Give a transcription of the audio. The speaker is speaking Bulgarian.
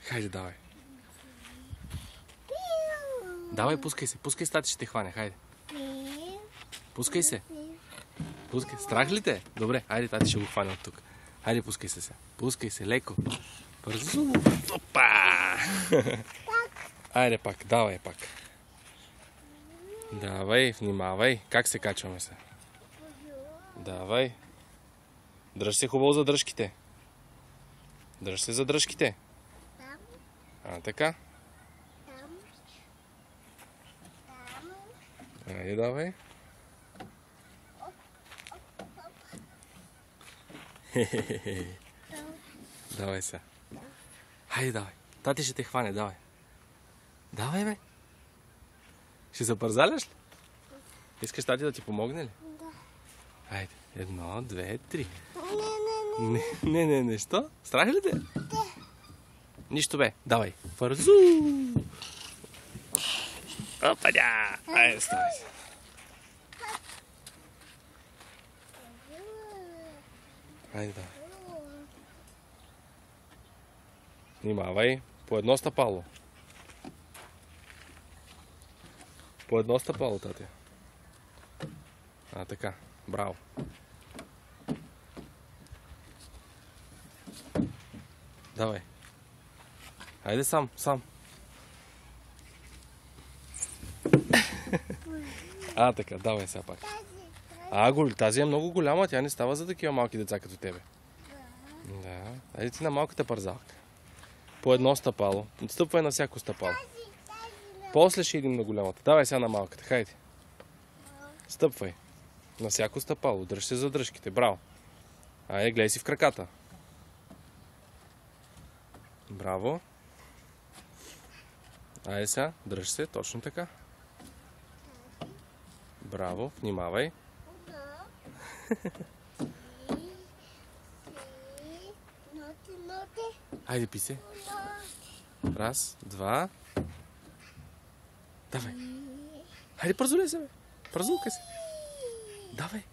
Хайде, давай. Давай, пускай се. Пускай, стати ще те хване. Хайде. Пускай се. Пускай. Страх ли те? Добре, хайде, тати ще го хване от тук. Хайде, пускай се. Пускай се, леко. Бързо. Опа! Айде пак, давай пак. Давай, внимавай. Как се качваме се? Давай. Дръж се хубаво за дръжките. Дръж се за дръжките. Така. Айде, давай. Давай сега. Хайде, давай. Тати ще те хване, давай. Давай, бе. Ще запързаляш ли? Искаш тати да ти помогне ли? Да. Хайде. 1, 2, 3. Не. Що? Страх ли те? Да. Нищо, бе. Давай. Бързо. Опа-дя! Айде, ставай се. Айде, давай. Внимавай. По едно стъпало. По едно стъпало, тати. Така. Браво. Давай. Хайде сам. Така. Давай сега пак. Тази е много голяма. Тя не става за такива малки деца като тебе. Да. Айде ти на малката парзалка. По едно стъпало. Отстъпвай на всяко стъпало. После ще идем на голямата. Давай сега на малката. Хайде. Стъпвай. На всяко стъпало. Дръж се за дръжките. Браво. Айде, гледай си в краката. Браво. Айде сега. Дръж се. Точно така. Браво. Внимавай. Айде, писе. 1, 2. Давай. Хайде, пързолей се, бе. Пързулкай се. Давай.